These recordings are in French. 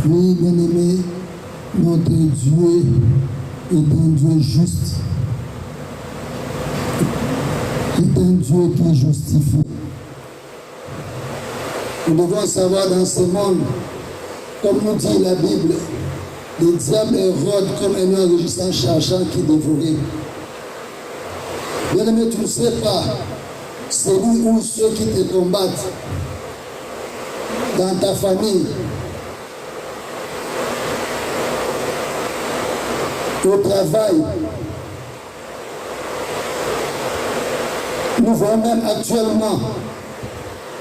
Oui, bien-aimé, notre Dieu est un Dieu juste. C'est un Dieu qui justifie. Nous devons savoir dans ce monde, comme nous dit la Bible, les diables rôdent comme un lion rugissant cherchant qui dévorait. Bien-aimé, tu ne sais pas, celui ou ceux qui te combattent dans ta famille, au travail. Nous voyons même actuellement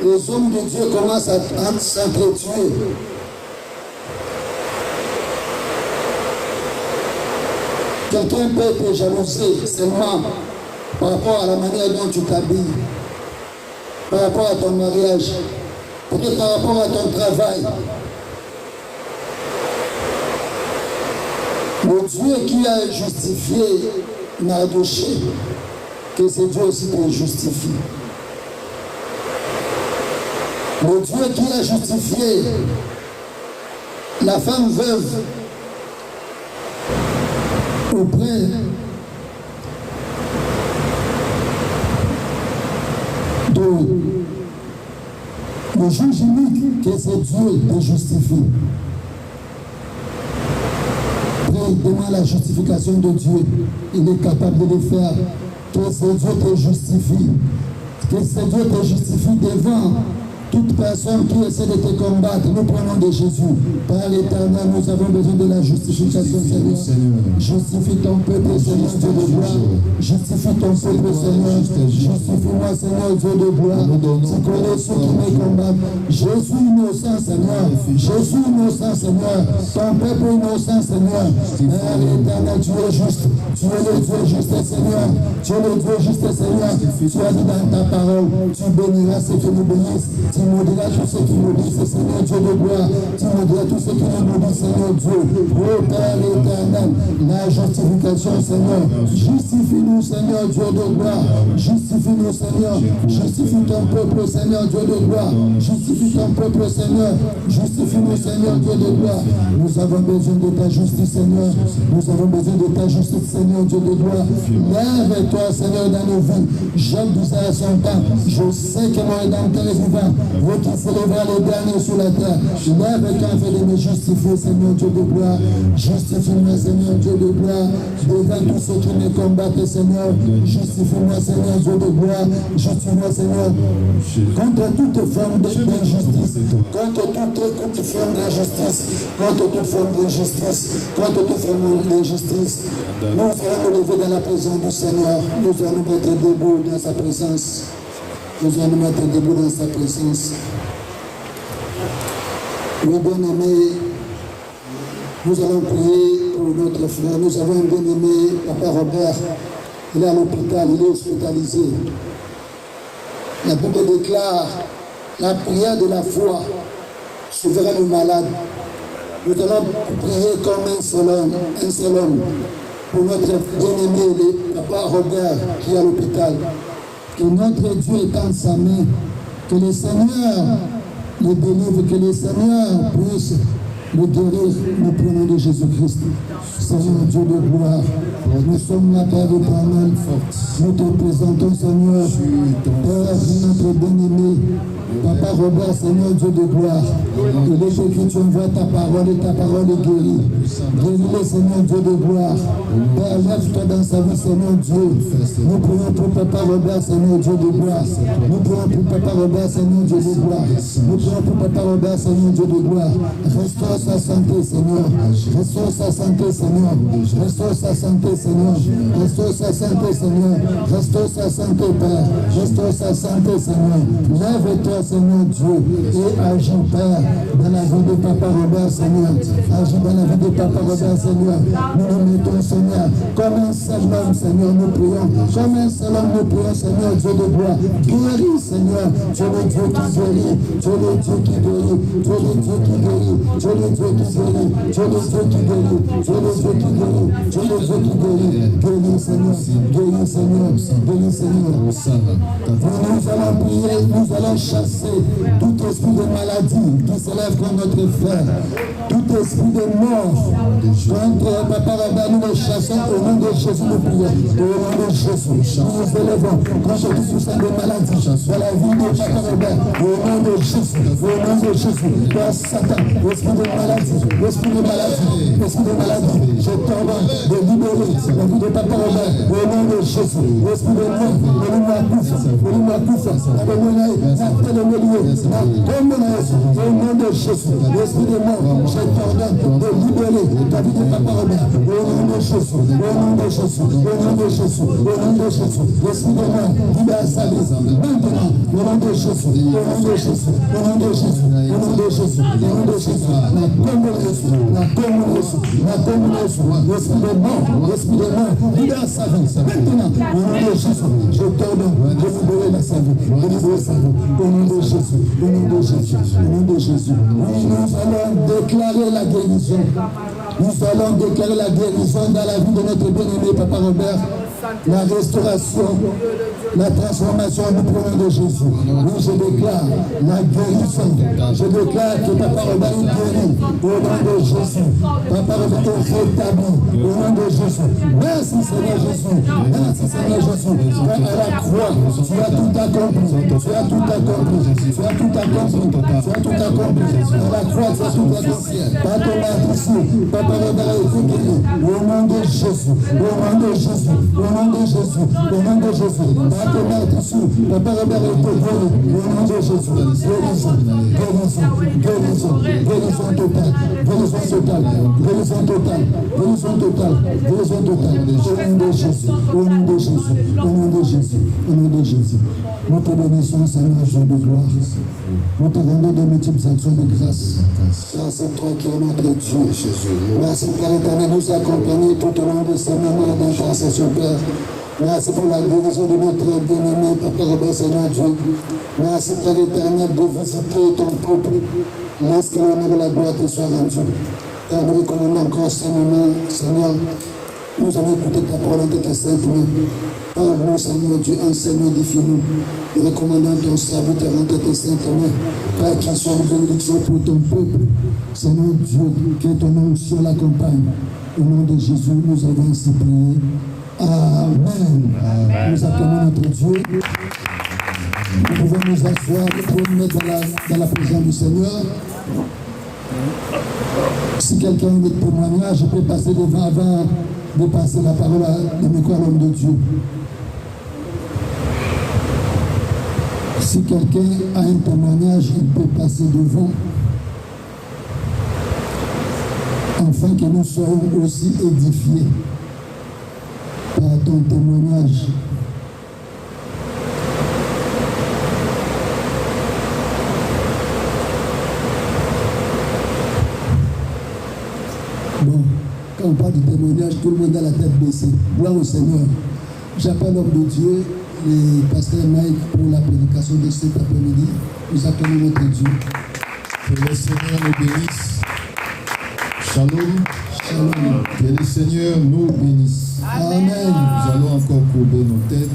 les hommes de Dieu commencent à s'entretuer. Quelqu'un peut te jalouser seulement par rapport à la manière dont tu t'habilles, par rapport à ton mariage, peut-être par rapport à ton travail. Le Dieu qui a justifié Mardochée, que c'est Dieu aussi qui justifie. Le Dieu qui a justifié la femme veuve auprès de juge unique, que c'est Dieu qui justifie. Demande la justification de Dieu, il est capable de le faire. Que ce Dieu te justifie, que ce Dieu te justifie devant toute personne qui essaie de te combattre. Nous prenons de Jésus. Par l'Éternel, nous avons besoin de la justification, Seigneur. Justifie ton peuple, Seigneur, Dieu de gloire. Justifie ton peuple, Seigneur. Justifie-moi, Seigneur, Dieu de gloire. Tu connais ceux qui me combattent. Jésus innocent, Seigneur. Jésus innocent, Seigneur. Ton peuple innocent, Seigneur. Par l'Éternel, tu es juste. Tu es le Dieu juste, Seigneur. Tu es le Dieu juste, Seigneur. Tu as dit dans ta parole, tu béniras ceux qui nous bénissent. Tu maudiras tous ceux qui nous disent, Seigneur Dieu de gloire. Tu maudiras tous ceux qui nous disent, Seigneur Dieu. Ô Père éternel, la justification, Seigneur. Justifie-nous, Seigneur Dieu de gloire. Justifie-nous, Seigneur. Justifie ton peuple, Seigneur Dieu de gloire. Justifie ton peuple, Seigneur. Justifie-nous, Seigneur Dieu de gloire. Nous avons besoin de ta justice, Seigneur. Nous avons besoin de ta justice, Seigneur Dieu de gloire. Lève-toi, Seigneur, dans nos vies. Job disait à son temps, je sais que mon Rédempteur est vivant. Vous qui célébrez le dernier sur la terre, lève-toi afin de me justifier, Seigneur Dieu de gloire. Justifie-moi, Seigneur Dieu de gloire. Devant tous ceux qui me combattent, Seigneur. Justifie-moi, Seigneur Dieu de gloire. Justifie-moi, Seigneur. Contre toute forme d'injustice, contre toute forme d'injustice, contre toute forme d'injustice, contre toute forme d'injustice. Nous allons nous lever dans la présence du Seigneur. Nous allons nous mettre debout dans sa présence. Nous allons nous mettre debout dans sa présence. Oui, bien-aimé, Nous allons prier pour notre frère. Nous avons un bien-aimé, Papa Robert. Il est à l'hôpital, il est hospitalisé. La Bible déclare la prière de la foi sauvera le malade. Nous allons prier comme un seul homme pour notre bien-aimé, le Papa Robert, qui est à l'hôpital. Que notre Dieu étende sa main, que le Seigneur le délivre, que le Seigneur puisse le guérir, nous prenons de Jésus-Christ. Seigneur Dieu de gloire, nous sommes la Père éternelle, nous te présentons, Seigneur, Père, notre bien-aimé, Papa Robert, Seigneur Dieu de gloire. Il est écrit, tu envoies ta parole et ta parole est guérie. Guéris-le, Seigneur Dieu de gloire. Père, lève-toi dans sa vie, Seigneur Dieu. Nous prions pour Papa Robert, Seigneur Dieu de gloire. Nous prions pour Papa Robert, Seigneur Dieu de gloire. Nous prions pour Papa Robert, Seigneur Dieu de gloire. Restaure sa santé, Seigneur. Restaure sa santé, Seigneur. Restaure sa santé, Seigneur. Restaure sa santé, Seigneur. Restaure sa santé, Père. Restaure sa santé, Seigneur. Lève-toi, Seigneur Dieu, et agis, Père, dans la vie de Papa Robert, Seigneur. Agis dans la vie de Papa Robert, Seigneur. Nous nous mettons, Seigneur, comme un seul homme, Seigneur, nous prions. Comme un seul homme, nous prions, Seigneur, Dieu de gloire. Guéris, Seigneur. Tu es le Dieu qui guérit. Tu es le Dieu qui guérit. Tu es le Dieu qui guérit. Tu es le Dieu qui guérit. Tu es le Dieu qui guérit. Tu es le Dieu qui guérit. Tu es le Dieu qui guérit. Guéris, Seigneur. Guéris, Seigneur. Guéris, Seigneur. Nous allons prier, nous allons chasser tout esprit de maladie qui s'élève contre notre frère, tout esprit de mort contre Papa Robert, nous le chassons au nom de Jésus, nous prions, au nom de Jésus, nous nous élevons contre tout système de maladie dans la vie de Papa Robert, au nom de Jésus, au nom de Jésus, dans Satan, esprit de maladie, esprit de maladie, esprit de maladie, je t'ordonne de libérer la vie de Papa Robert, au nom de Jésus, esprit de mort, de au nom de Jésus, l'esprit de mort, je t'ordonne de libérer ta vie de Papa Robert, au nom de Jésus, au nom de Jésus, au nom de Jésus, au nom de Jésus, l'esprit de mort, libère sa vie, maintenant, au nom de Jésus, au nom de Jésus, au nom de Jésus, au nom de Jésus, au nom de Jésus, la communauté, l'esprit de mort, libère sa vie, maintenant, au nom de Jésus, je t'ordonne de libérer sa vie, de libérer sa vie, au nom de Jésus, au nom de Jésus, au nom de Jésus. Nous allons déclarer la guérison. Nous allons déclarer la guérison dans la vie de notre bien-aimé Papa Robert. La restauration, la transformation du nom de Jésus. Oui, je déclare la guérison. Je déclare que Papa Robert est guéri au nom de Jésus. Papa Robert est rétabli au nom de Jésus. Merci Seigneur Jésus. Merci Seigneur Jésus. Car à la croix, tu as tout accompli. Tu as tout accompli. Tu as tout accompli. Tu as tout accompli. À la croix, tu as tout accompli. Par ton ici, Papa Robert est guéri au nom de Jésus. Au nom de Jésus. Au nom de Jésus, au nom de Jésus, par ton maître ici, Papa Robert est guéri, au nom de Jésus, guérison, guérison, guérison, guérison totale, guérison totale, guérison totale, guérison totale, guérison totale, au nom de Jésus, au nom de Jésus, au nom de Jésus, au nom de Jésus. Nous te bénissons, Seigneur, Dieu de gloire. Nous te rendons de multiples actions de grâce. Car c'est toi qui es notre Dieu, Jésus. Merci, Père éternel, nous accompagner tout au long de ces moments d'intercession, Père. Merci pour la guérison de notre bien-aimé, Papa Robert, Seigneur Dieu. Merci, Père éternel, de visiter ton peuple. Laisse que l'honneur et la gloire te soient rendus. Père, nous recommandons encore ces moments, Seigneur. Nous allons écouter ta parole de tes saintes mains. Parle-nous, Seigneur Dieu, enseigne-nous, édifie-nous. Nous recommandons ton serviteur entre tes saintes mains. Père, qu'il soit une bénédiction pour ton peuple. Seigneur Dieu, que ton nom sur l'accompagne. Au nom de Jésus, nous avons ainsi prié. Amen. Nous appelons notre Dieu. Nous pouvons nous asseoir pour nous mettre dans la présence du Seigneur. Si quelqu'un a un témoignage, je peux passer devant avant de passer la parole à l'homme de Dieu. Si quelqu'un a un témoignage, il peut passer devant. Afin que nous soyons aussi édifiés par ton témoignage. Quand on parle du témoignage, tout le monde a la tête baissée. Gloire au Seigneur. J'appelle l'homme de Dieu, le pasteur Mike, pour la prédication de cet après-midi. Nous appelons notre Dieu. Que le Seigneur nous bénisse. Shalom. Shalom. Que le Seigneur nous bénisse. Amen. Nous allons encore courber nos têtes.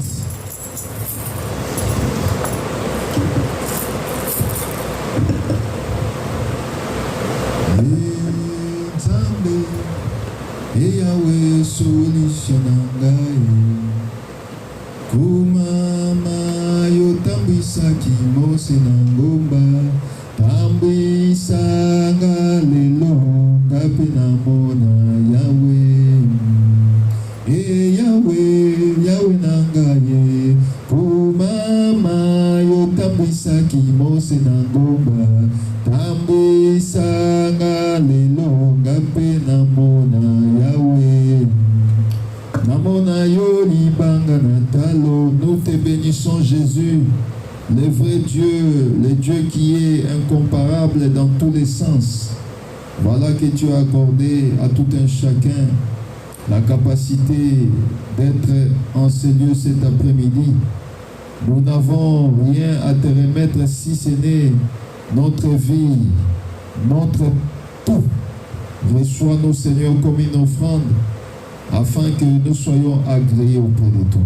Et Yahweh solution nangai kumama yo tambisa kimose nangomba tambisa ngalelo ngape namona Yahweh Yahweh nangaye kumama yo tambisa kimose nangomba tambisa ngalelo ngape namona Yahweh namona yo libanga natalo. Nous te bénissons Jésus, le vrai Dieu, le Dieu qui est incomparable dans tous les sens. Voilà que tu as accordé à tout un chacun la capacité d'être en ce lieu cet après-midi. Nous n'avons rien à te remettre si ce n'est notre vie, notre tout. Reçois-nous, Seigneur, comme une offrande, afin que nous soyons agréés auprès de toi.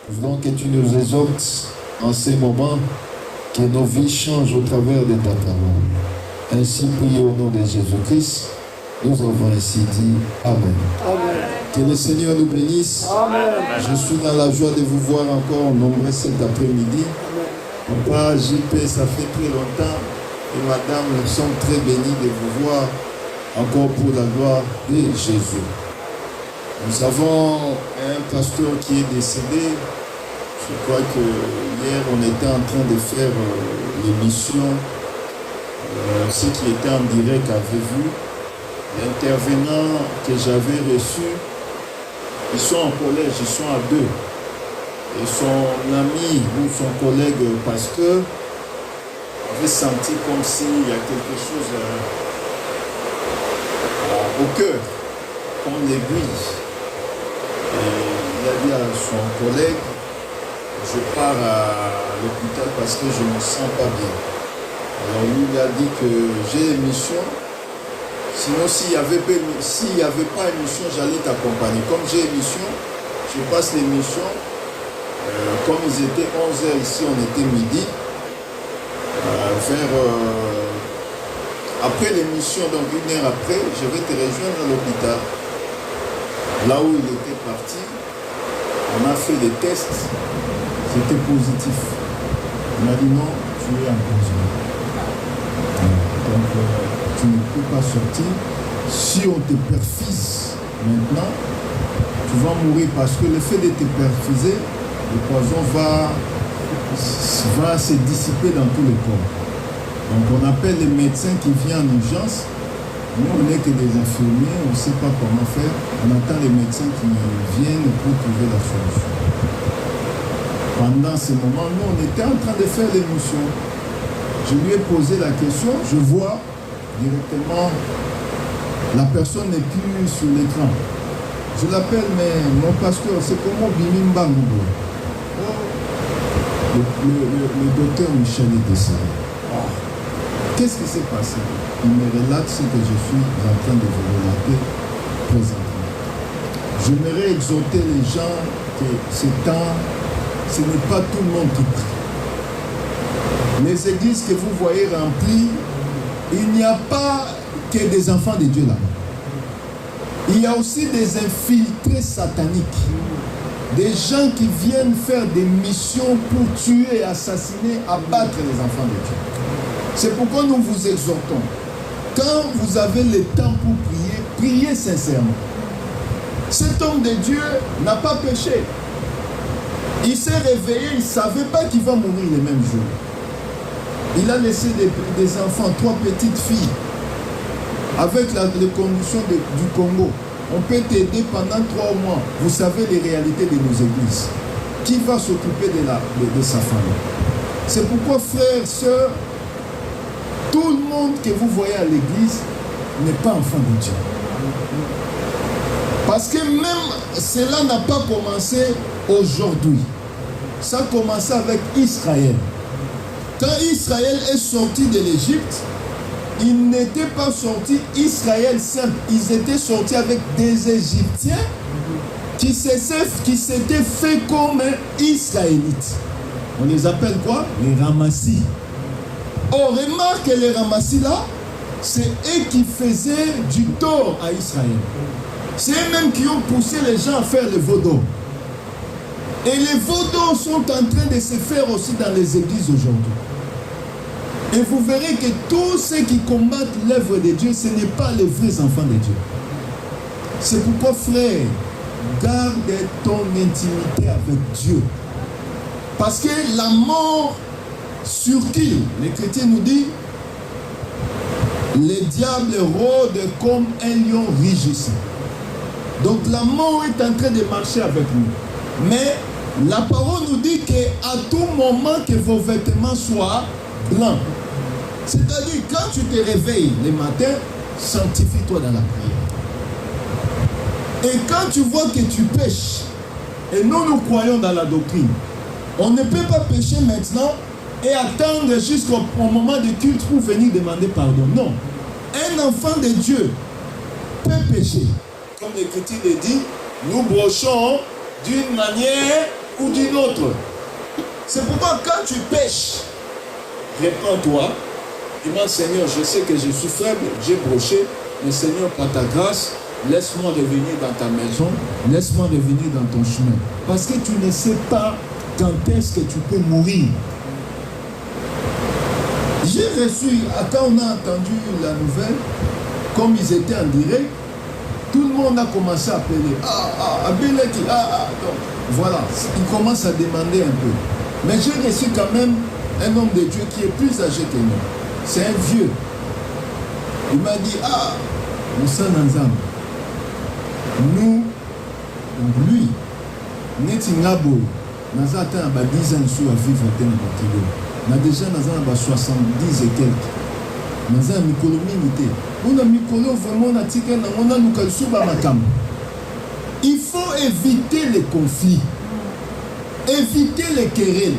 Nous voulons que tu nous exhortes en ces moments, que nos vies changent au travers de ta parole. Ainsi, prions au nom de Jésus-Christ. Nous avons ainsi dit Amen. Amen. Que le Seigneur nous bénisse. Amen. Je suis dans la joie de vous voir encore nombreux cet après-midi. Papa, JP, ça fait très longtemps. Et madame, nous sommes très bénis de vous voir encore pour la gloire de Jésus. Nous avons un pasteur qui est décédé. Je crois que hier, on était en train de faire l'émission. Ceux qui étaient en direct avaient vu. L'intervenant que j'avais reçu, ils sont en collège, ils sont à deux. Et son ami ou son collègue pasteur avait senti comme s'il y a quelque chose au cœur, comme l'aiguille. Et il a dit à son collègue, je pars à l'hôpital parce que je ne me sens pas bien. Alors lui il a dit que j'ai une mission. Sinon, s'il n'y avait pas une mission, j'allais t'accompagner. Comme j'ai une mission, je passe l'émission. Comme ils étaient 11h ici, on était midi. Après l'émission, donc une heure après, je vais te rejoindre à l'hôpital. Là où il était parti, on a fait des tests. C'était positif. Il m'a dit non, tu es en prison. Donc, tu ne peux pas sortir. Si on te perfuse maintenant, tu vas mourir parce que le fait de te perfuser, le poison va se dissiper dans tout le corps. Donc on appelle les médecins qui viennent en urgence. Nous on n'est que des infirmiers, on ne sait pas comment faire. On attend les médecins qui viennent pour trouver la solution. Pendant ce moment, nous on était en train de faire l'émission. Je lui ai posé la question, je vois directement, la personne n'est plus sur l'écran. Je l'appelle, mais mon pasteur, c'est comment Bimimba Moubo. Le docteur Michel est décédé. Oh. Qu'est-ce qui s'est passé? Il me relate ce que je suis en train de vous relater présentement. J'aimerais exhorter les gens que ce temps, ce n'est pas tout le monde qui prie. Les églises que vous voyez remplies, il n'y a pas que des enfants de Dieu là. Il y a aussi des infiltrés sataniques. Des gens qui viennent faire des missions pour tuer, assassiner, abattre les enfants de Dieu. C'est pourquoi nous vous exhortons. Quand vous avez le temps pour prier, priez sincèrement. Cet homme de Dieu n'a pas péché. Il s'est réveillé, il ne savait pas qu'il va mourir le même jour. Il a laissé des enfants, 3 petites filles. Avec les conditions du Congo, on peut t'aider pendant 3 mois. Vous savez les réalités de nos églises. Qui va s'occuper de sa famille? C'est pourquoi, frères, sœurs, tout le monde que vous voyez à l'église n'est pas enfant de Dieu. Parce que même cela n'a pas commencé aujourd'hui. Ça a commencé avec Israël. Quand Israël est sorti de l'Égypte, ils n'étaient pas sortis Israël simple. Ils étaient sortis avec des Égyptiens qui s'étaient fait comme Israélites. On les appelle quoi? Les Ramassis. On remarque que les Ramassis là, c'est eux qui faisaient du tort à Israël. C'est eux-mêmes qui ont poussé les gens à faire le vaudou. Et les vaudous sont en train de se faire aussi dans les églises aujourd'hui. Et vous verrez que tous ceux qui combattent l'œuvre de Dieu, ce n'est pas les vrais enfants de Dieu. C'est pourquoi, frère, garde ton intimité avec Dieu. Parce que la mort sur qui? Les chrétiens nous disent, le diable rôde comme un lion rugissant. Donc la mort est en train de marcher avec nous. Mais la parole nous dit qu'à tout moment que vos vêtements soient blancs. C'est-à-dire, quand tu te réveilles le matin, sanctifie-toi dans la prière. Et quand tu vois que tu pêches, et nous croyons dans la doctrine, on ne peut pas pécher maintenant et attendre jusqu'au moment du culte pour venir demander pardon. Non. Un enfant de Dieu peut pécher. Comme l'Écriture le dit, nous brochons d'une manière ou d'une autre. C'est pourquoi quand tu pêches, réprends-toi. Dis-moi, Seigneur, je sais que je suis faible, j'ai broché, mais Seigneur, par ta grâce, laisse-moi revenir dans ta maison, laisse-moi revenir dans ton chemin. Parce que tu ne sais pas quand est-ce que tu peux mourir. J'ai reçu, quand on a entendu la nouvelle, comme ils étaient en direct, tout le monde a commencé à appeler. Abeleki, donc, voilà, ils commencent à demander un peu. Mais j'ai reçu quand même un homme de Dieu qui est plus âgé que nous. C'est un vieux. Il m'a dit, Moussa Nanzam, nous, donc lui, Netingabo, nous avons 10 ans à vivre à Kilo. Nous avons déjà 70 et quelques. Nous avons Mikolo Minité. On a Mikolo vraiment on a Makam. Il faut éviter les conflits, éviter les querelles.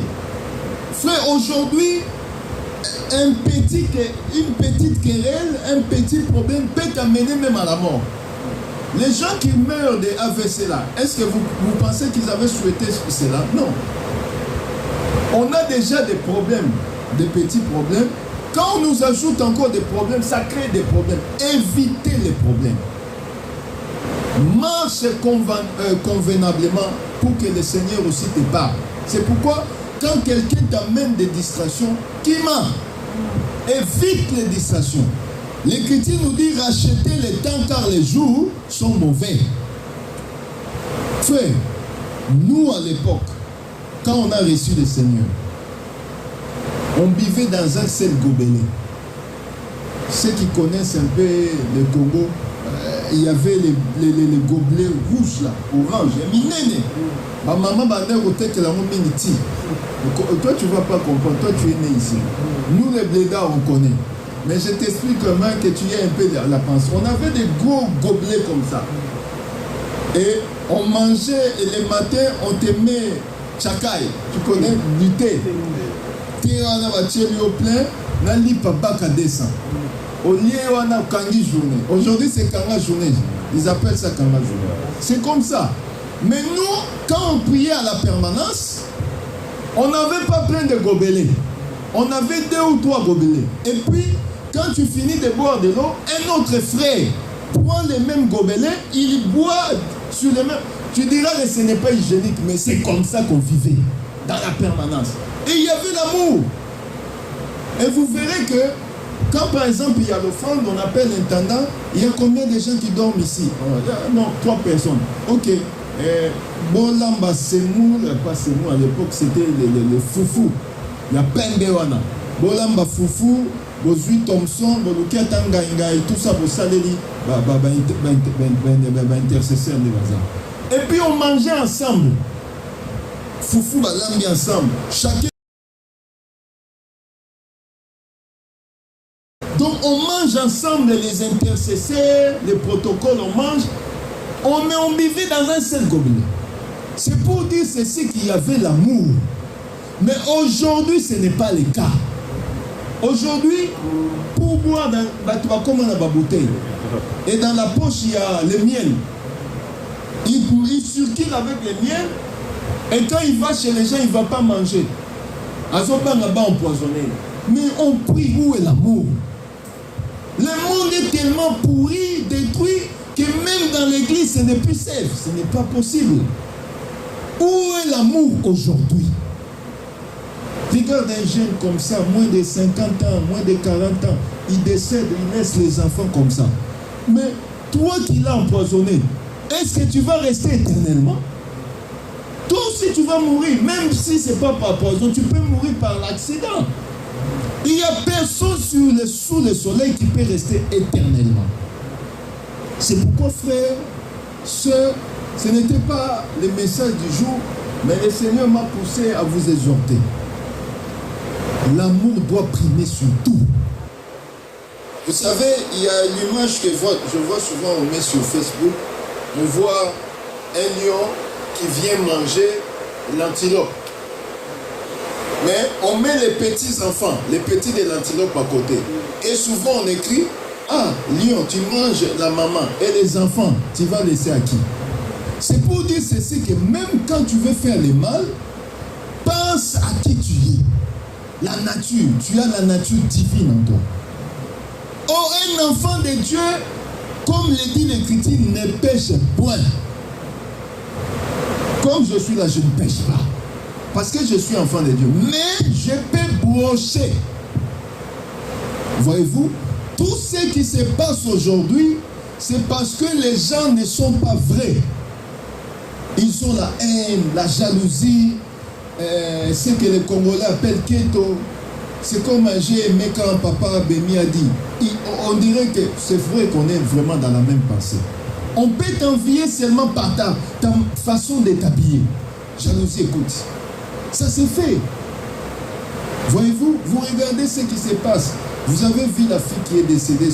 Frère, aujourd'hui, une petite querelle, un petit problème peut t'amener même à la mort. Les gens qui meurent de AVC là, est-ce que vous pensez qu'ils avaient souhaité cela? Non. On a déjà des problèmes, des petits problèmes. Quand on nous ajoute encore des problèmes, ça crée des problèmes. Évitez les problèmes. Marche convenablement pour que le Seigneur aussi te parle. C'est pourquoi, quand quelqu'un t'amène des distractions, qui marche? Évite les distractions. L'Écriture nous dit rachetez le temps car les jours sont mauvais. Frère, nous à l'époque, quand on a reçu le Seigneur, on vivait dans un seul gobelet. Ceux qui connaissent un peu le Congo, il y avait les gobelets rouges là, orange, minene. Ma maman m'a dit que la miniti. Toi tu ne vas pas comprendre, toi tu es né ici. Nous les blédards on connaît. Mais je t'explique comment que tu aies un peu la pensée. On avait des gros gobelets comme ça. Et on mangeait, et les matins, on te met chakaï. Tu connais du thé. Thé, on a battu au plein, on a dit papa qui descend. Au lieu, on a kangi journée. Aujourd'hui, c'est kanga journée. Ils appellent ça kanga journée. C'est comme ça. Mais nous, quand on priait à la permanence, on n'avait pas plein de gobelets. On avait 2 ou 3 gobelets. Et puis, quand tu finis de boire de l'eau, un autre frère prend les mêmes gobelets, il boit sur les mêmes. Tu diras que ce n'est pas hygiénique, mais c'est comme ça qu'on vivait, dans la permanence. Et il y avait l'amour. Et vous verrez que, quand par exemple il y a l'offrande, on appelle l'intendant, il y a combien de gens qui dorment ici? Non, 3 personnes. Ok. Bolamba Semou, pas Semou, à l'époque c'était le foufou. Il y a Pendewana. Bolamba foufou, Bozui Thompson, Bolukia Tangainga et tout ça, Bosaleri, intercesseur de Bazar. Et puis on mangeait ensemble. Foufou, Balambi ensemble. Chacun. Donc on mange ensemble les intercesseurs, les protocoles, on mange. on vivait dans un seul gobelet. C'est pour dire ceci qu'il y avait l'amour. Mais aujourd'hui, ce n'est pas le cas. Aujourd'hui, pour boire, comme on a ma bouteille, et dans la poche, il y a le miel. Il circule avec le miel, et quand il va chez les gens, il ne va pas manger. Azoba n'a pas empoisonné. Mais on prie, où est l'amour? Le monde est tellement pourri, détruit, que même dans l'église, ce n'est plus safe. Ce n'est pas possible. Où est l'amour aujourd'hui? Regarde un jeune comme ça, moins de 50 ans, moins de 40 ans, il décède, il laisse les enfants comme ça. Mais toi qui l'as empoisonné, est-ce que tu vas rester éternellement? Toi aussi tu vas mourir, même si ce n'est pas par poison, tu peux mourir par l'accident. Il n'y a personne sous le soleil qui peut rester éternellement. C'est pourquoi, frère, ce n'était pas le message du jour, mais le Seigneur m'a poussé à vous exhorter. L'amour doit primer sur tout. Vous savez, il y a l'image que je vois souvent, on met sur Facebook, on voit un lion qui vient manger l'antilope. Mais on met les petits enfants, les petits de l'antilope à côté. Et souvent on écrit, ah, lion, tu manges la maman. Et les enfants, tu vas laisser à qui? C'est pour dire ceci que même quand tu veux faire le mal, pense à qui tu es. La nature, tu as la nature divine en toi. Oh, un enfant de Dieu, comme le dit l'Écriture, ne pêche point. Comme je suis là, je ne pêche pas. Parce que je suis enfant de Dieu. Mais je peux brocher. Voyez-vous, tout ce qui se passe aujourd'hui, c'est parce que les gens ne sont pas vrais. Ils ont la haine, la jalousie, ce que les Congolais appellent keto. C'est comme j'ai aimé quand papa Bémi a dit. On dirait que c'est vrai qu'on est vraiment dans la même pensée. On peut t'envier seulement par ta façon de t'habiller. Jalousie, écoute. Ça s'est fait. Voyez-vous, vous regardez ce qui se passe. Vous avez vu la fille qui est décédée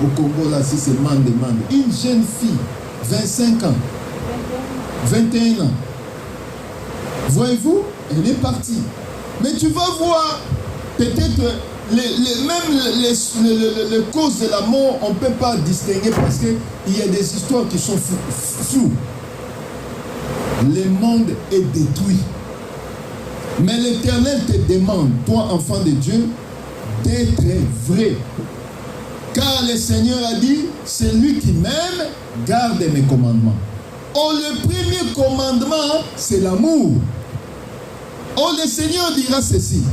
au Congo, là, si c'est Mande. Une jeune fille, 25 ans. 21 ans. Voyez-vous, elle est partie. Mais tu vas voir, peut-être, même les causes de la mort, on ne peut pas distinguer parce qu'il y a des histoires qui sont floues. Le monde est détruit. Mais l'Éternel te demande, toi, enfant de Dieu, d'être vrai. Car le Seigneur a dit, celui qui m'aime, garde mes commandements. Oh, le premier commandement, c'est l'amour. Oh, le Seigneur dira ceci.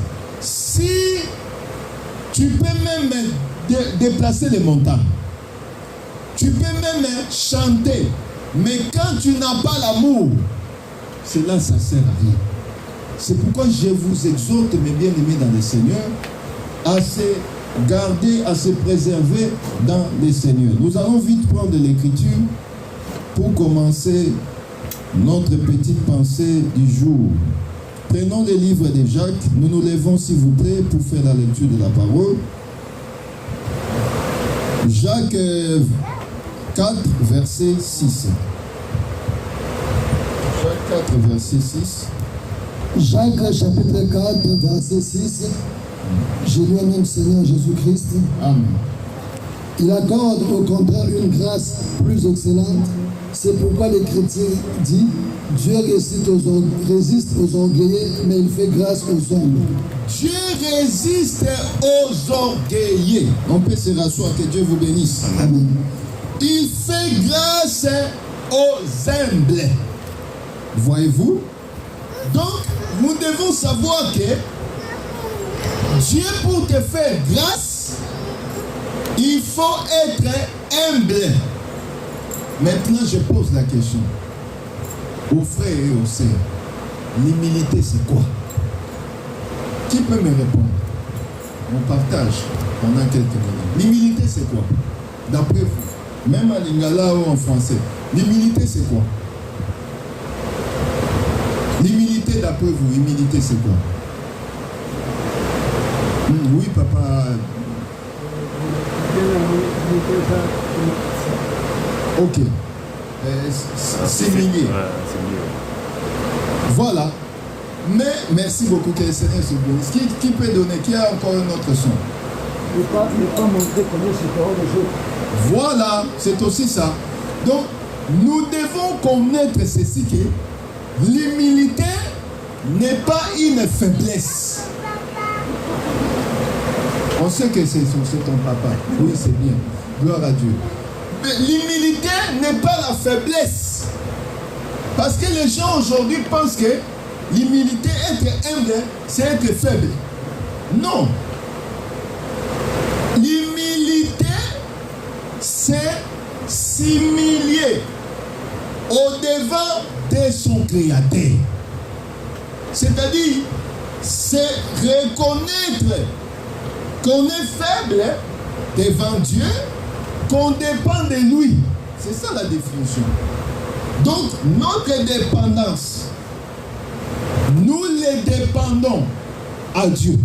Si tu peux même déplacer les montagnes, tu peux même chanter, mais quand tu n'as pas l'amour, cela, ça ne sert à rien. C'est pourquoi je vous exhorte, mes bien-aimés dans le Seigneur, à se garder, à se préserver dans le Seigneur. Nous allons vite prendre l'Écriture pour commencer notre petite pensée du jour. Prenons le livre de Jacques. Nous nous levons, s'il vous plaît, pour faire la lecture de la parole. Jacques 4, verset 6. Jacques 4, verset 6. Jacques chapitre 4, verset 6. Je loue même Seigneur Jésus-Christ. Amen. Il accorde au contraire une grâce plus excellente. C'est pourquoi l'Écriture dit, Dieu résiste aux orgueillés, mais il fait grâce aux humbles. Dieu résiste aux orgueillés. On peut se rasseoir, que Dieu vous bénisse. Amen. Il fait grâce aux humbles. Voyez-vous? Donc, nous devons savoir que Dieu, pour te faire grâce, il faut être humble. Maintenant, je pose la question aux frères et aux sœurs. L'humilité, c'est quoi? Qui peut me répondre? On partage pendant quelques minutes. L'humilité, c'est quoi? D'après vous, même en lingala ou en français, l'humilité, c'est quoi? L'humilité, d'après vous, humilité, c'est quoi? Oui, papa. Ok. s'humilier. Voilà. Mais merci beaucoup que le Seigneur se bénisse. Qui peut donner? Qui a encore un autre son? Ne pas montrer comment c'est hors des autres. Voilà, c'est aussi ça. Donc, nous devons connaître ceci que l'humilité n'est pas une faiblesse. On sait que c'est ton papa. Oui, c'est bien. Gloire à Dieu. Mais l'humilité n'est pas la faiblesse. Parce que les gens aujourd'hui pensent que l'humilité, être humble, c'est être faible. Non. L'humilité, c'est s'humilier au-devant de son Créateur. C'est-à-dire, c'est reconnaître qu'on est faible devant Dieu, qu'on dépend de lui. C'est ça la définition. Donc, notre dépendance, nous les dépendons à Dieu.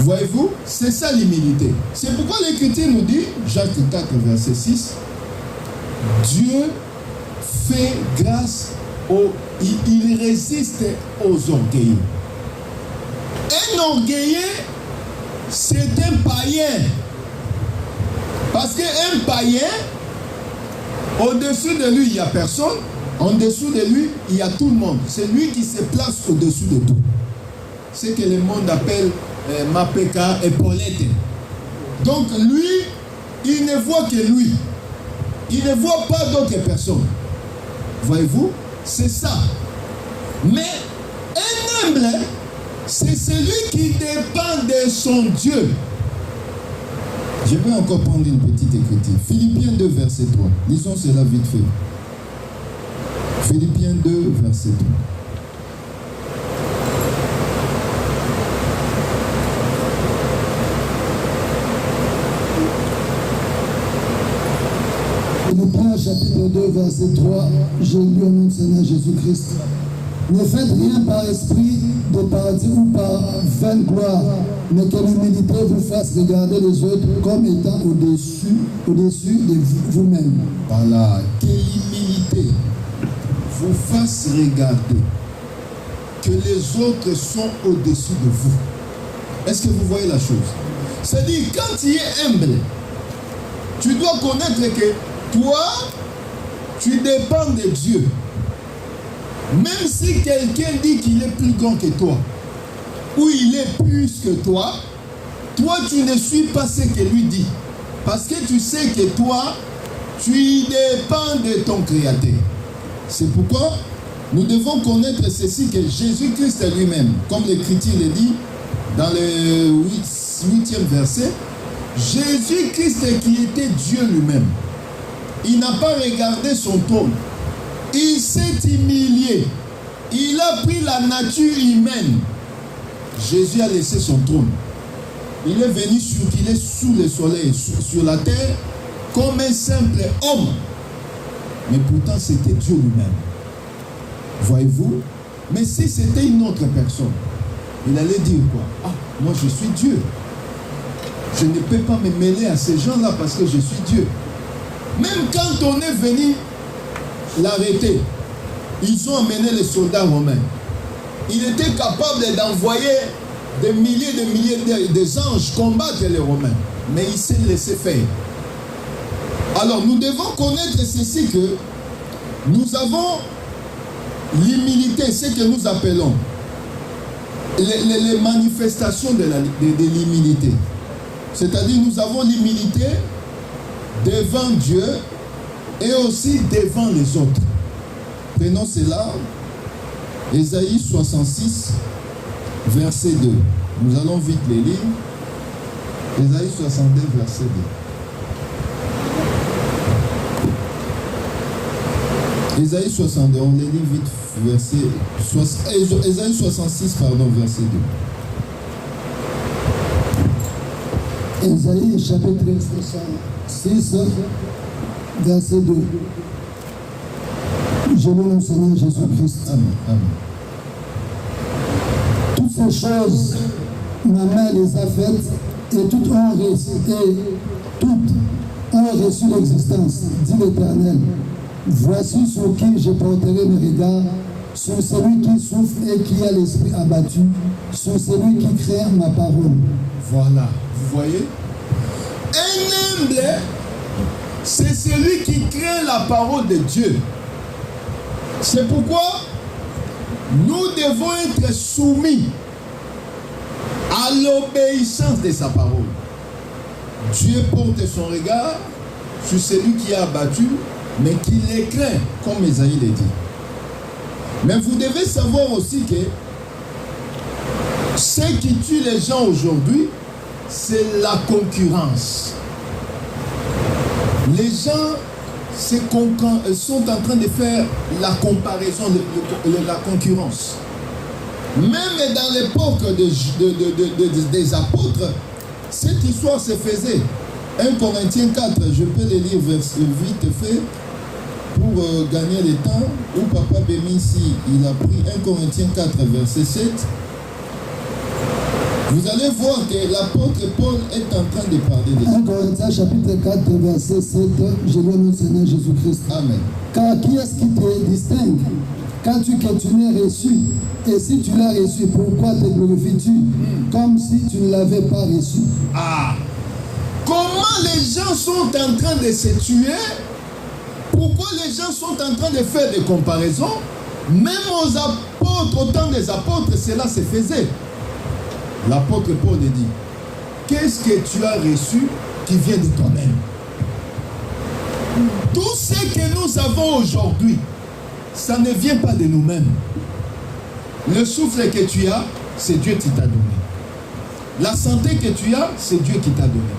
Voyez-vous, c'est ça l'humilité. C'est pourquoi l'Écriture nous dit, Jacques 4, verset 6, Dieu fait grâce il résiste aux orgueilleux. Un orgueilleux, c'est un païen. Parce qu'un païen, au-dessus de lui, il n'y a personne. En dessous de lui, il y a tout le monde. C'est lui qui se place au-dessus de tout. Ce que le monde appelle Mapeka et Paulette. Donc lui, il ne voit que lui. Il ne voit pas d'autres personnes. Voyez-vous, c'est ça. Mais un humble, c'est celui qui dépend de son Dieu. Je vais encore prendre une petite écriture. Philippiens 2, verset 3. Lisons cela vite fait. Philippiens 2, verset 3. Philippiens chapitre 2, verset 3, je lis au nom du Seigneur Jésus-Christ. Ne faites rien par esprit de paradis ou par vaine gloire, mais que l'humilité vous fasse regarder les autres comme étant au-dessus de vous-même. Voilà, que l'humilité vous fasse regarder que les autres sont au-dessus de vous. Est-ce que vous voyez la chose? C'est-à-dire, quand tu es humble, tu dois connaître que toi, tu dépends de Dieu. Même si quelqu'un dit qu'il est plus grand que toi, ou il est plus que toi, toi tu ne suis pas ce que lui dit. Parce que tu sais que toi, tu dépends de ton Créateur. C'est pourquoi nous devons connaître ceci, que Jésus-Christ lui-même, comme l'Écriture le dit, dans le 8e verset, Jésus-Christ qui était Dieu lui-même, il n'a pas regardé son trône. Il s'est humilié. Il a pris la nature humaine. Jésus a laissé son trône. Il est venu circuler sous le soleil, sur la terre, comme un simple homme. Mais pourtant, c'était Dieu lui-même. Voyez-vous? Mais si c'était une autre personne, il allait dire quoi? Ah, moi je suis Dieu. Je ne peux pas me mêler à ces gens-là parce que je suis Dieu. Même quand on est venu l'arrêter, ils ont amené les soldats romains. Il était capable d'envoyer des milliers d'anges combattre les Romains. Mais il s'est laissé faire. Alors nous devons connaître ceci, que nous avons l'humilité, ce que nous appelons les manifestations de l'humilité. C'est-à-dire nous avons l'humilité devant Dieu et aussi devant les autres. Prenons cela, Ésaïe 66, verset 2. Nous allons vite les lire. Ésaïe 62, verset 2. Ésaïe 62, on les lit vite, verset... Ésaïe 66, pardon, verset 2. Ésaïe chapitre 6, verset 2. Je loue mon Seigneur Jésus-Christ. Amen. Amen. Toutes ces choses, ma main les a faites, et toutes ont ont reçu l'existence, dit l'Éternel. Voici sur qui je porterai mes regards, sur celui qui souffre et qui a l'esprit abattu, sur celui qui craint ma parole. Voilà, vous voyez? Un humble, c'est celui qui craint la parole de Dieu. C'est pourquoi nous devons être soumis à l'obéissance de sa parole. Dieu porte son regard sur celui qui a abattu, mais qui les craint, comme Esaïe l'a dit. Mais vous devez savoir aussi que ce qui tue les gens aujourd'hui, c'est la concurrence. Les gens sont en train de faire la comparaison, la concurrence. Même dans l'époque des apôtres, cette histoire se faisait. 1 Corinthiens 4, je peux le lire vite fait pour gagner le temps, où Papa Bémi ici, il a pris 1 Corinthiens 4, verset 7. Vous allez voir que l'apôtre Paul est en train de parler de ça. 1 Corinthiens chapitre 4, verset 7, je loue notre Seigneur Jésus-Christ. Amen. Car qui est-ce qui te distingue? Qu'as-tu que tu n'aies reçu? Et si tu l'as reçu, pourquoi te glorifies-tu comme si tu ne l'avais pas reçu? Ah! Comment les gens sont en train de se tuer? Pourquoi les gens sont en train de faire des comparaisons? Même aux apôtres, au temps des apôtres, cela se faisait. L'apôtre Paul dit, qu'est-ce que tu as reçu qui vient de toi-même? Tout ce que nous avons aujourd'hui, ça ne vient pas de nous-mêmes. Le souffle que tu as, c'est Dieu qui t'a donné. La santé que tu as, c'est Dieu qui t'a donné.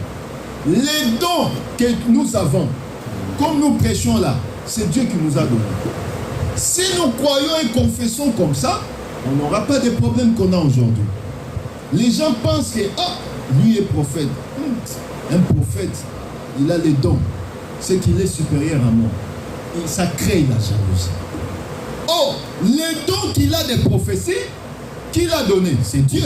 Les dons que nous avons, comme nous prêchons là, c'est Dieu qui nous a donné. Si nous croyons et confessons comme ça, on n'aura pas de problème qu'on a aujourd'hui. Les gens pensent que lui est prophète. Un prophète, il a les dons. C'est qu'il est supérieur à moi. Et ça crée la jalousie. Oh, les dons qu'il a de prophétie, qui l'a donné, c'est Dieu.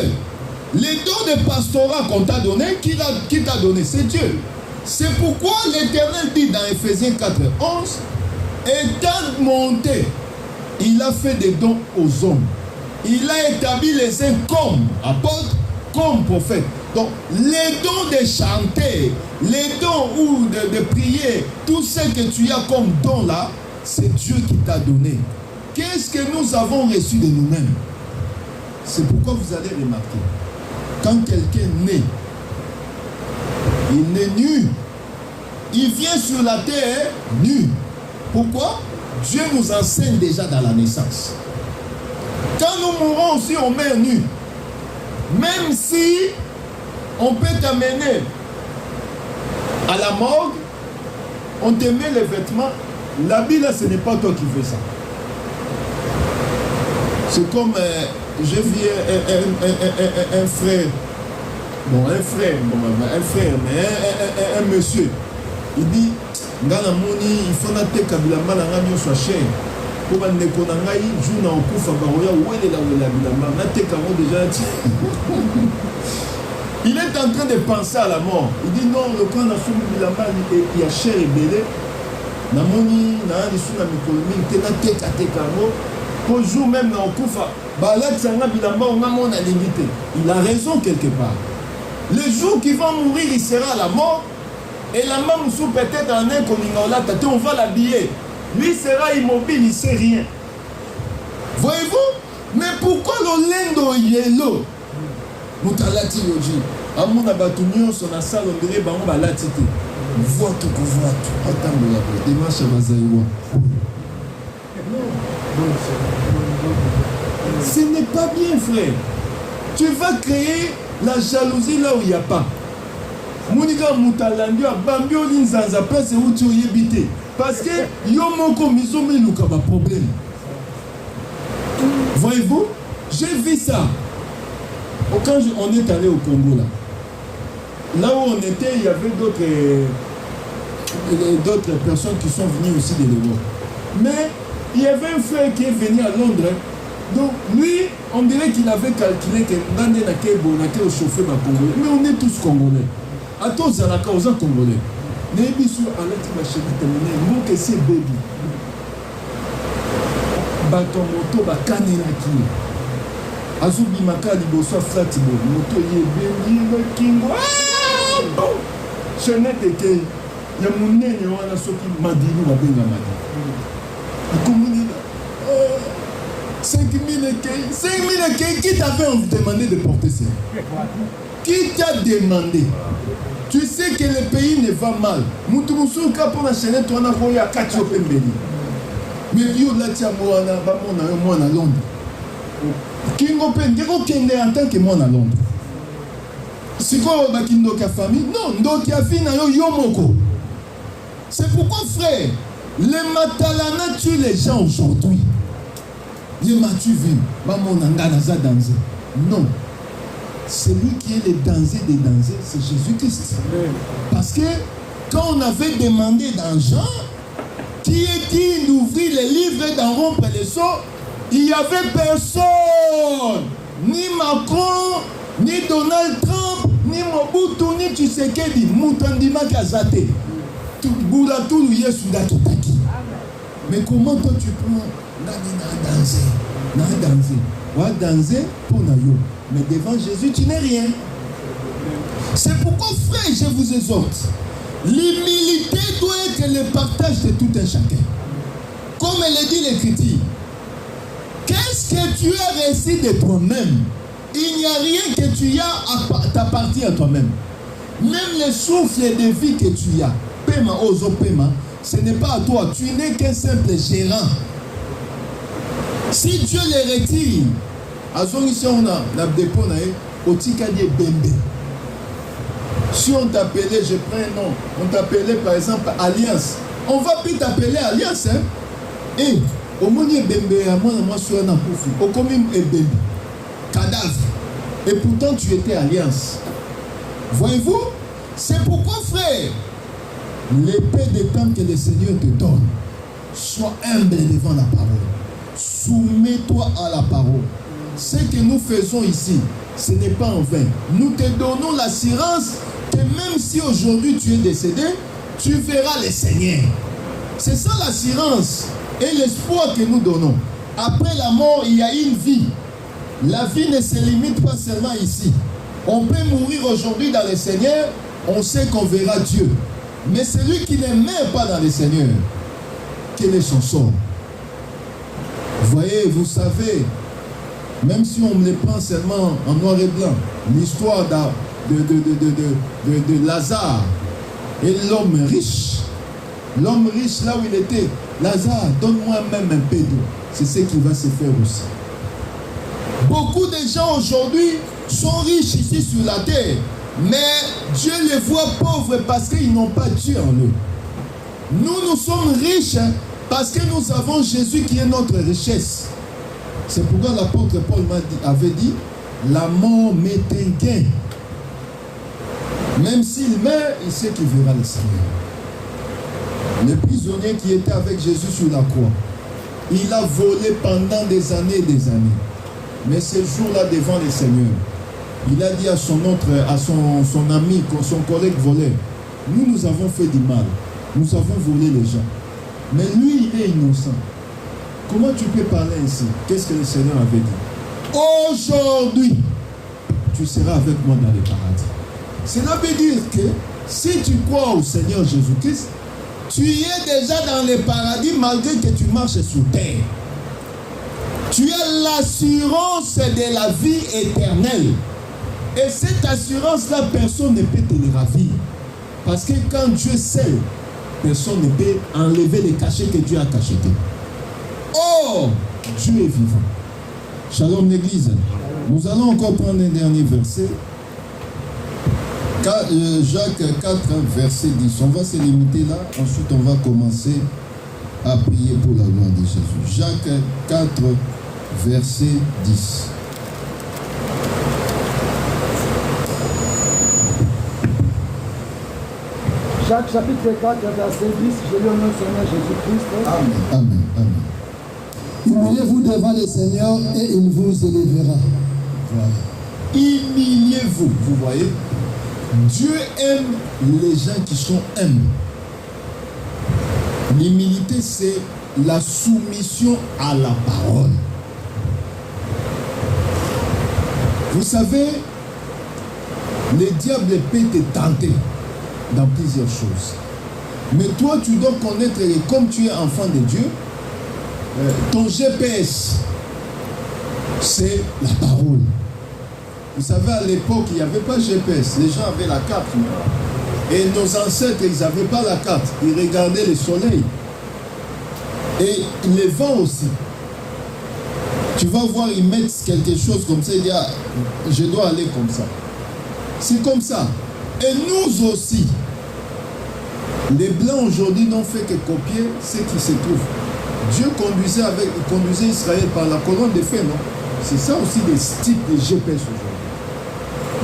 Les dons de pastorat qu'on t'a donné, qui t'a donné, c'est Dieu. C'est pourquoi l'Éternel dit dans Ephésiens 4, 11, étant monté, il a fait des dons aux hommes. Il a établi les uns comme apôtres, comme prophètes. Donc, les dons de chanter, les dons ou de prier, tout ce que tu as comme don là, c'est Dieu qui t'a donné. Qu'est-ce que nous avons reçu de nous-mêmes? C'est pourquoi vous allez remarquer, quand quelqu'un naît, il naît nu. Il vient sur la terre nu. Pourquoi? Dieu nous enseigne déjà dans la naissance. Quand nous mourons aussi, on meurt nu. Même si on peut t'amener à la morgue, on te met les vêtements, l'habit là, ce n'est pas toi qui fais ça. C'est comme, j'ai vu un frère, mais un monsieur, il dit, Ngana moni, il faut nater kabilamba na ngami soit cher. Pour ne konangai, joue na okufa baroya, où est la bilamba, nater kamo déjà. Il est en train de penser à la mort. Il dit non, le camp na soumi bilamba, il y a cher et belé. Na moni, na andi suna mikolomi, te nater kate kamo. Pour jour même na okufa, balat sanga bilamba, on a mon limité. Il a raison quelque part. Le jour qu'il va mourir, il sera à la mort. Et la maman sous peut-être en un communal, on va l'habiller. Lui sera immobile, il ne sait rien. Voyez-vous? Mais pourquoi le lendo yellow? Moutalati yoji. Amuna batunyo son asal on dirait ba on balati te. Vois tout que vois tout. Attends de la paix. Dimanche à Bazaïwa. Ce n'est pas bien, frère. Tu vas créer la jalousie là où il n'y a pas. Monika Moutalandio a bambio l'inzanza place où tu y habité. Parce que yo moko misomi luka ba problème. Voyez-vous, j'ai vu ça. Quand on est allé au Congo là où on était, il y avait d'autres personnes qui sont venues aussi de l'Europe. Mais il y avait un frère qui est venu à Londres. Donc lui, on dirait qu'il avait calculé que Nande n'a qu'à chauffer ma Congolais. Mais on est tous Congolais. À tous, à la cause Congolais. Nebisu alati bacheli terminé, moke c'est baby. Bato moto bakanelaki. Azubi makali boso flatibo, moto yebengi kingo. Chenette ke ya munene wana soki madini wabenga madini. Akomuni 5 000 écueils, qui t'avait demandé de porter ça? Qui t'a demandé? Tu sais que le pays ne va mal. Moutoumousou pour la chaîne, tu en as envoyé à 4 Pembeli. Mais yo là tia moi à Londres. Kingo Pende, en tant que moi à Londres. C'est quoi Bakindoka famille? Non, Ndokia fina yo moko. C'est pourquoi frère, les Matalana tuent les gens aujourd'hui. M'as-tu vu? Maman Nanganaza danger. Non. Celui qui est le danger des dangers, c'est Jésus-Christ. Parce que quand on avait demandé d'argent, qui est dit d'ouvrir les livres et d'en rompre les seaux, il n'y avait personne. Ni Macron, ni Donald Trump, ni Mobutu, ni Tshisekedi. Moutandima Kazate. Tout Boulatou, Yesuda Totaki. Mais comment toi tu prends? Danger pour Nayo. Mais devant Jésus, tu n'es rien. C'est pourquoi, frère, je vous exhorte. L'humilité doit être le partage de tout un chacun. Comme le dit l'Écriture. Qu'est-ce que tu as reçu de toi-même? Il n'y a rien que tu as t'appartient à toi-même. Même le souffle de vie que tu as, paiement, ozo paiement, ce n'est pas à toi. Tu n'es qu'un simple gérant. Si Dieu les retire, si on t'appelait, je prends un nom, on t'appelait par exemple Alliance, on va plus t'appeler Alliance. Hein? Et au moins, cadavre. Et pourtant, tu étais Alliance. Voyez-vous? C'est pourquoi, frère, l'épée des temps que le Seigneur te donne, sois humble devant la parole. Soumets-toi à la parole. Ce que nous faisons ici, ce n'est pas en vain. Nous te donnons l'assurance que même si aujourd'hui tu es décédé, tu verras le Seigneur. C'est ça l'assurance et l'espoir que nous donnons. Après la mort, il y a une vie. La vie ne se limite pas seulement ici. On peut mourir aujourd'hui dans le Seigneur, on sait qu'on verra Dieu. Mais celui qui ne meurt pas dans le Seigneur, quel est son sort? Voyez, vous savez, même si on me les prend seulement en noir et blanc, l'histoire de Lazare et l'homme riche. L'homme riche, là où il était, Lazare, donne-moi même un peu d'eau. C'est ce qui va se faire aussi. Beaucoup de gens aujourd'hui sont riches ici sur la terre, mais Dieu les voit pauvres parce qu'ils n'ont pas Dieu en eux. Nous sommes riches parce que nous avons Jésus qui est notre richesse. C'est pourquoi l'apôtre Paul avait dit, la mort m'est un gain. Même s'il meurt, il sait qu'il verra le Seigneur. Le prisonnier qui était avec Jésus sur la croix, il a volé pendant des années et des années. Mais ce jour-là, devant le Seigneur, il a dit à son ami, son collègue voleur, nous avons fait du mal, nous avons volé les gens. Mais lui, il est innocent. Comment tu peux parler ainsi? Qu'est-ce que le Seigneur avait dit? Aujourd'hui, tu seras avec moi dans le paradis. Cela veut dire que si tu crois au Seigneur Jésus-Christ, tu es déjà dans le paradis malgré que tu marches sur terre. Tu as l'assurance de la vie éternelle. Et cette assurance-là, personne ne peut te le ravir. Parce que quand Dieu sait, personne ne peut enlever les cachets que Dieu a cachetés. Oh, Dieu est vivant. Shalom l'église. Nous allons encore prendre un dernier verset. Jacques 4, verset 10. On va se limiter là. Ensuite, on va commencer à prier pour la gloire de Jésus. Jacques 4, verset 10. Jacques chapitre 4, verset 10, je lis au nom du Seigneur Jésus-Christ. Amen. Amen. Amen. Humiliez-vous devant le Seigneur et il vous élèvera. Voilà. Humiliez-vous. Vous voyez, Dieu aime les gens qui sont humbles. L'humilité, c'est la soumission à la parole. Vous savez, le diable peut te tenter dans plusieurs choses. Mais toi, tu dois connaître, et comme tu es enfant de Dieu, ton GPS, c'est la parole. Vous savez, à l'époque, il n'y avait pas GPS. Les gens avaient la carte. Et nos ancêtres, ils n'avaient pas la carte. Ils regardaient le soleil. Et les vents aussi. Tu vas voir, ils mettent quelque chose comme ça. Ils disent, ah, je dois aller comme ça. C'est comme ça. Et nous aussi, les Blancs aujourd'hui n'ont fait que copier ce qui se trouve. Dieu conduisait Israël par la colonne de feu, non? C'est ça aussi les types de GPS aujourd'hui.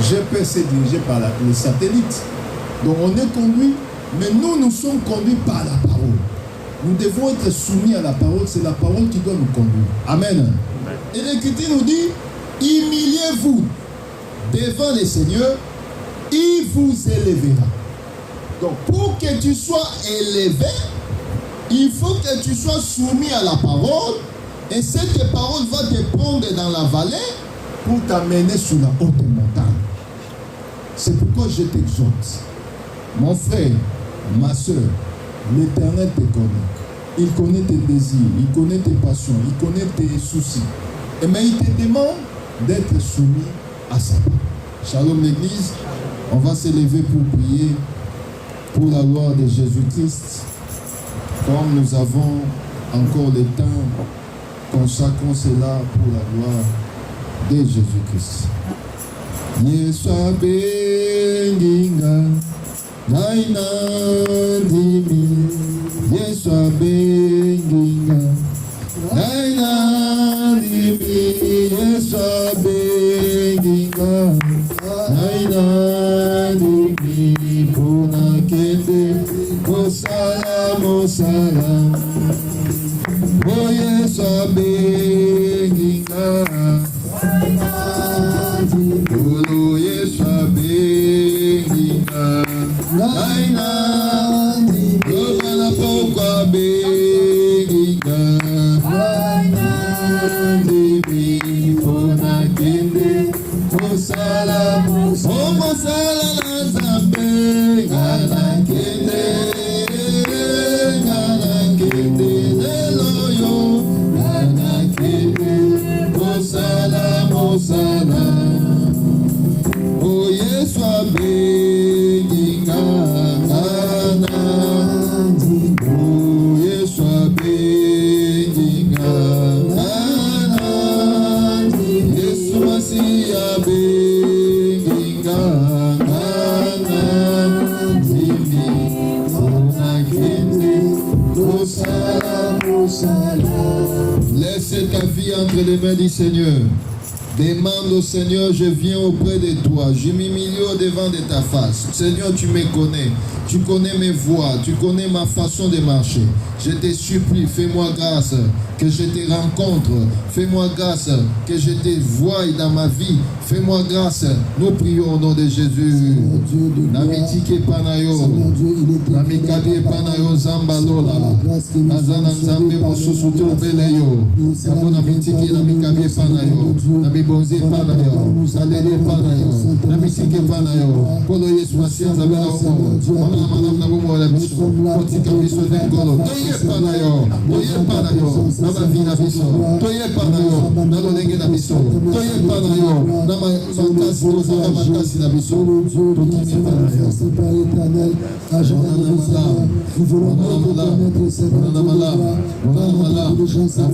GPS est dirigé par les satellites. Donc on est conduit, mais nous sommes conduits par la parole. Nous devons être soumis à la parole, c'est la parole qui doit nous conduire. Amen. Et l'Écriture nous dit, humiliez-vous devant le Seigneur, il vous élèvera. Donc pour que tu sois élevé, il faut que tu sois soumis à la parole, et cette parole va te prendre dans la vallée pour t'amener sur la haute montagne. C'est pourquoi je t'exhorte, mon frère, ma soeur, l'Éternel te connaît. Il connaît tes désirs, il connaît tes passions, il connaît tes soucis. Mais il te demande d'être soumis à sa parole. Shalom l'Église, on va s'élever pour prier pour la gloire de Jésus-Christ. Comme nous avons encore le temps, consacrons cela pour la gloire de Jésus-Christ. Yeswa benginga, naina dimi. Yeswa benginga, naina dimi. Yeswa benginga, naina dimi. Puna kende, mosala mosala. Oh Yeswa benginga. Ulu Yeswa benginga, naina Yobana pokwa benginga, naina Dibi pona kende Mosala Mosala na Zambe Gana kende Neloyo Gana kende Mosala Mosala. Oh Yeswa benginga kana, oh Yeswa benginga kana, Yesu Masiya benginga kana, zimi ona kende mosala mosala. Laisse ta vie entre les mains du Seigneur. Demande au Seigneur, je viens auprès de toi, je m'humilie au-devant de ta face. Seigneur, tu me connais, tu connais mes voies, tu connais ma façon de marcher. Je te supplie, fais-moi grâce, que je te rencontre. Fais-moi grâce, que je te voie dans ma vie. Fais-moi grâce. Nous prions au nom de Jésus. Namitike panayo, namikabe panayo zambalola, nazana nzambe mosusuto beleyo, yamo namitike namikabe panayo, namibonze panayo, salele panayo, namitike panayo, polo Yesu masiya nzambe na omo, wana manam na bomo la biso, kotika biso dengolo, toye panayo, nama vina biso, toye panayo, nalo lenge na biso, toye panayo, nama makasi kozala makasi na biso, tokimi panayo. Par l'éternel, à jamais nous voulons reconnaître Seigneur Dieu de gloire, dans de gens sans nous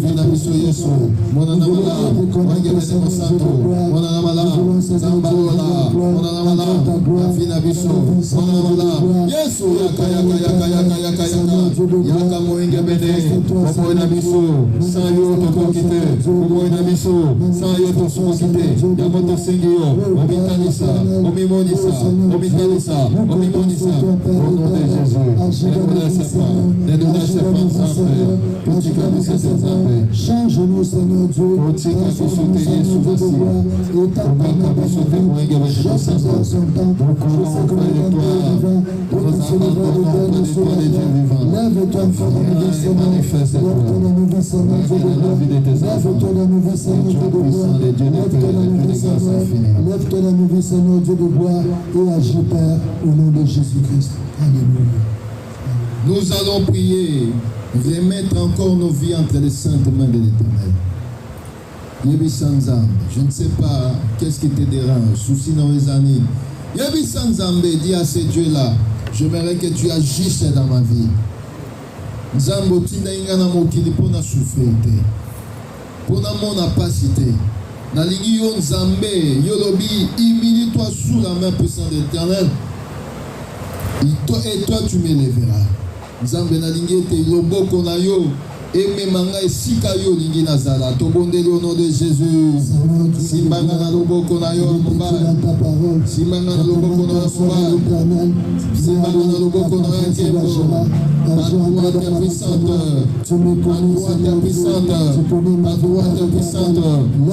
voulons reconnaître Seigneur Dieu de gloire, nous voulons Seigneur Dieu de gloire, dans ta gloire, Yesu yaka moenge bene omoina biso sans yo tokokite omoina biso sans yo tosukokite yango tosengi yo omitanisa omimonisa omitanisa omimonisa au nom de Jésus. Ne nous laisse pas Nzambe, change-nous Seigneur Dieu, Dieu de gloire, et tant qu'on a dans nos vies, chaque chose en son temps, je sais que le temps est vivant, et que c'est le vrai de Dieu sur la terre. Lève-toi encore dans nos vies, Seigneur. Lève-toi dans nos vies, Seigneur, Dieu de gloire. Lève-toi dans nos vies, Seigneur, Dieu de gloire. Lève-toi dans nos vies, Seigneur. Lève-toi dans nos vies, Seigneur, Dieu de gloire, et agis, Père, au nom de Jésus-Christ. Alléluia. Nous allons prier, remettre encore nos vies entre les saintes mains de l'Éternel. Yebi Sanzam, je ne sais pas qu'est-ce qui te dérange, souci dans les années. Yebi Sanzam, dis à ces dieux-là, j'aimerais que tu agisses dans ma vie. Nzambo tinda ingana mokili pona souffrir pona mon capacité. Na lingi yo Nzambe, yolobi, humilie-toi sous la main puissante de l'Éternel. Et toi tu m'élèveras. Nzambe na lingi te loboko na yo. Et manga esika yo lingi nazala tobondeli au nom de Jésus. Simbanga na loboko na yo mobile. Simbanga na loboko na yo mobile. Simbanga na loboko na yo kembo. Ma droite est puissante. Ma droite est puissante. Ma droite est puissante.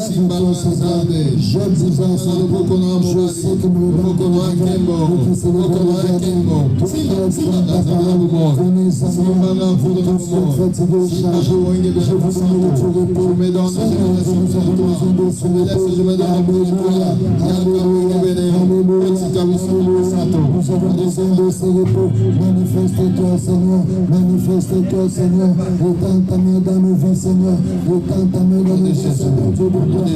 Simbanga Nzambe. Simbanga na loboko na yo mobile. Loboko na yo kembo. Loboko na yo kembo. Simbanga Nzambe na loboko. Simbanga na loboko. Je me donne manifeste-toi, Seigneur, manifeste-toi, Seigneur, étends ta main dans nos vies, Seigneur, étends ta main dans nos vies, Seigneur, Dieu de gloire.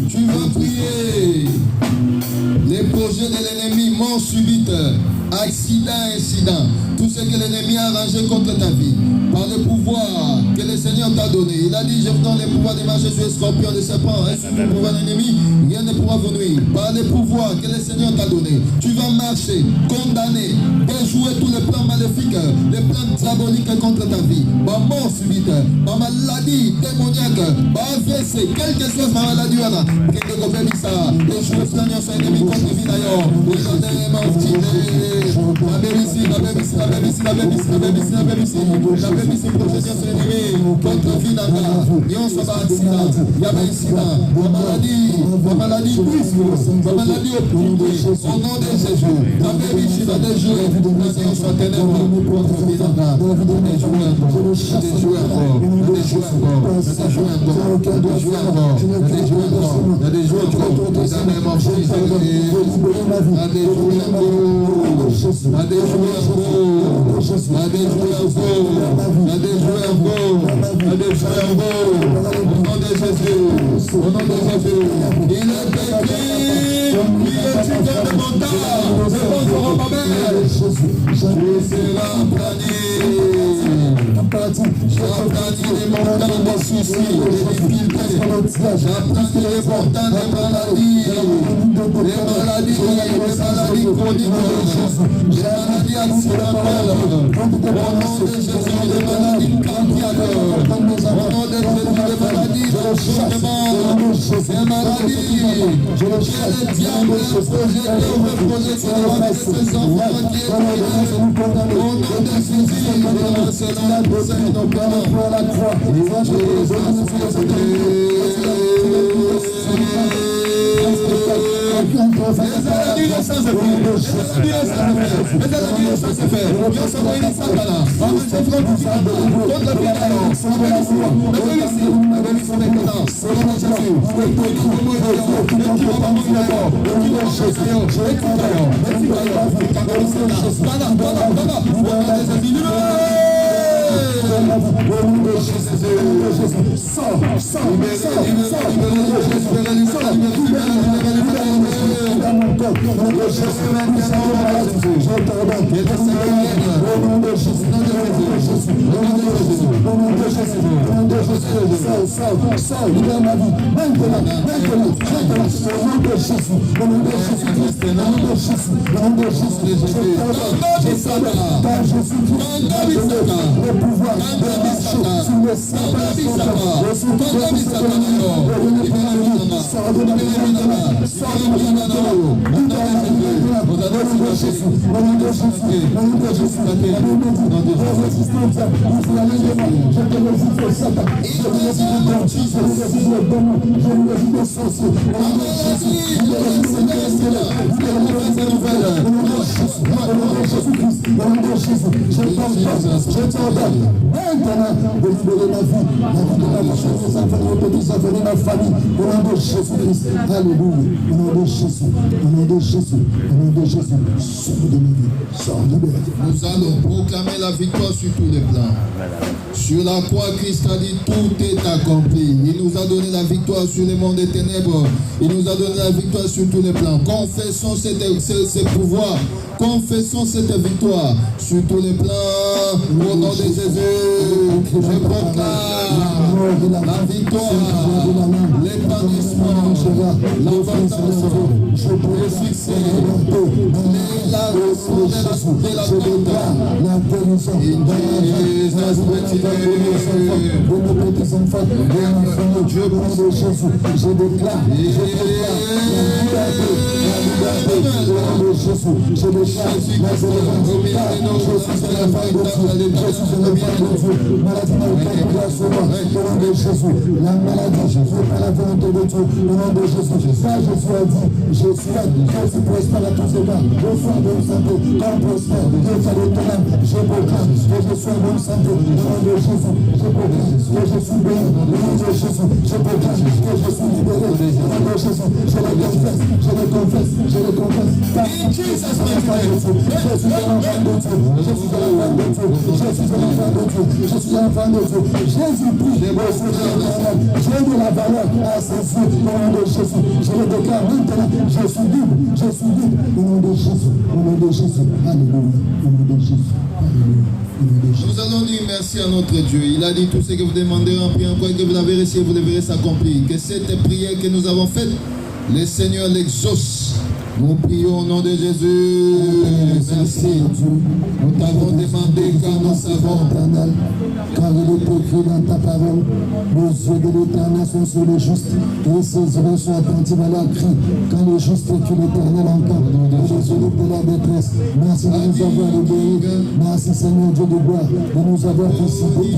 Tu vas prier. Les projets de l'ennemi, mort subite, accident, incident, tout ce que l'ennemi a arrangé contre ta vie, par le pouvoir que le Seigneur t'a donné. Il a dit, je vous donne le pouvoir de marcher sur les scorpions, les serpents, et sur le pouvoir de l'ennemi, rien ne pourra vous nuire. Par le pouvoir que le Seigneur t'a donné, tu vas marcher, condamner, déjouer tous les plans maléfiques, les plans diaboliques contre ta vie. Ma mort subite, ma maladie démoniaque, ma AVC, quelle que soit ma maladie, quelque chose ça, les jours Seigneur sont ennemis contre vie d'ailleurs. Les ordonnements la bénédiction, la bénédiction, la bénédiction, la bénédiction, la bénédiction, la bénédiction, la bénédiction, protection sur l'ennemi, contre vie d'ailleurs. Yon soit accident, il y a un incident, la maladie brise, la maladie opprime, au nom de Jésus, la bénédiction, la déjouer, la Seigneur soit ténèbres, contre vie d'ailleurs. Déjouer encore, déjouer encore, déjouer encore, déjouer encore, déjouer encore, déjouer encore, déjouer encore, les années marchent. Maladies chroniques, les maladies accidentelles, au nom de Jésus, les maladies cardiaques, au nom de Jésus, des maladies, des maladies. Que le diable est projeté ou reproché sur la vie de ses enfants qui est au nom de Jésus, cela possède nos parents. Nous allons proclamer la victoire sur tous les plans. Sur la croix, Christ a dit tout est accompli. Il nous a donné la victoire sur le monde des ténèbres. Il nous a donné la victoire sur tous les plans. Confessons ces pouvoirs. Confessons cette victoire sur tous les plans. Au nom de Jésus, je proclame la victoire, l'épanouissement, l'abondance, le succès, la réussite de la victoire. Je déclare la maladie, je fais pas la volonté de Dieu, au nom de Jésus. Ça, je suis dit, je suis là, je suis prospère à tous égards, je suis en bonne santé, comme prospère, je fais le talent, je proclame que je suis en bonne santé, au nom de Jésus, je proclame que je suis béni, au nom de Jésus, je proclame que je suis libéré, au nom de Jésus, je le confesse, je le confesse, je le confesse, parce que je suis un enfant de Dieu, je suis un enfant de Dieu, je suis un enfant de Dieu, je suis un enfant de Dieu, je suis un enfant de Dieu, Jésus-Christ, j'ai de la valeur à ses yeux, au nom de Jésus, je le déclare maintenant, je suis libre, au nom de Jésus, alléluia, au nom de Jésus, alléluia. Nous allons dire merci à notre Dieu. Il a dit tout ce que vous demanderez en priant, quoi que vous l'avez reçu, vous le verrez s'accomplir. Que cette prière que nous avons faite, le Seigneur l'exauce. Nous prions au nom de Jésus. Merci. Nous t'avons demandé car nous savons. Car il est écrit dans ta parole, les yeux de l'Éternel sont sur les justes, et ses oreilles sont attentives à leur cri. Quand le juste écrit l'Éternel entend, et les yeux de la détresse. Merci de nous avoir libérés. Merci Seigneur Dieu de gloire, de nous avoir visités.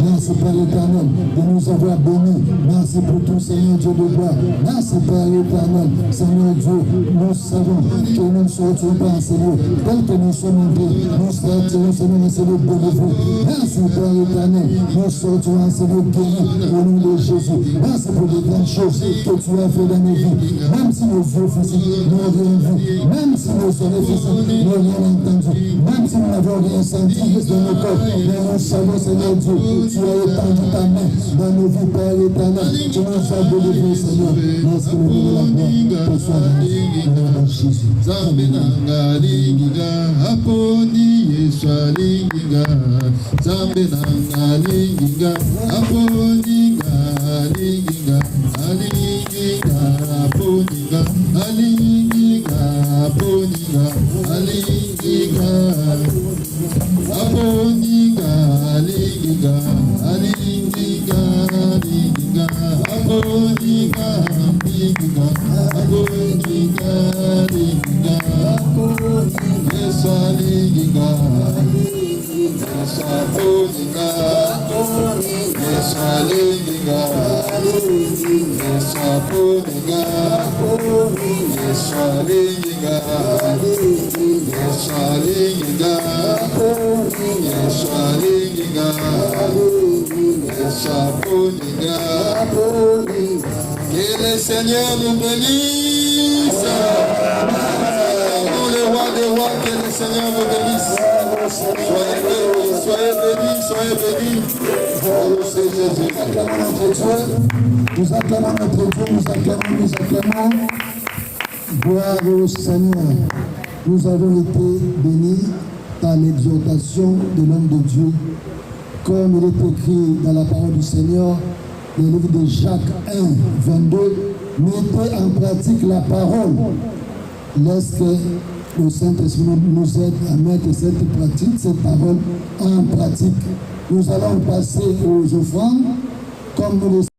Merci Père éternel, de nous avoir bénis. Merci pour tout Seigneur Dieu de gloire. Merci Père éternel, Seigneur Dieu. Nous savons que nous ne sortirons pas en ces lieux. Tel que nous sommes entrés, nous sortirons Seigneur en ces lieux de vous. Merci Père éternel, nous sortirons en ces lieux guéris au nom de Jésus. Merci pour les grandes choses que tu as fait dans nos vies. Même si nos yeux physiques n'ont rien vu, même si nos oreilles physiques n'ont rien entendu, même si nous n'avons rien senti dans nos corps, mais nous savons Seigneur Dieu, tu as étendu ta main dans nos vies Père éternel. Tu nous as délivrés Seigneur. Merci pour la gloire pour soi. Zambe nanga linginga aponi Yesu alinginga. Zambe nanga linginga aponi linginga alinginga aponinga alinginga aponinga alinginga aponinga alinginga alinginga Yeshalinga, Yeshapuninga, Yeshalinga, Yeshalinga, Yeshalinga, Yeshapuninga. Que le Seigneur nous bénisse. Nous le roi des rois, que le Seigneur nous bénisse. Soyez bénis, soyez bénis, soyez bénis. Oh, c'est Jésus. Nous acclamons notre Dieu, nous acclamons. Gloire au Seigneur. Nous avons été bénis par l'exhortation de l'homme de Dieu. Comme il est écrit dans la parole du Seigneur, le livre de Jacques 1, 22, mettez en pratique la parole. Laisse que le Saint-Esprit nous aide à mettre cette parole en pratique. Nous allons passer aux offrandes comme nous le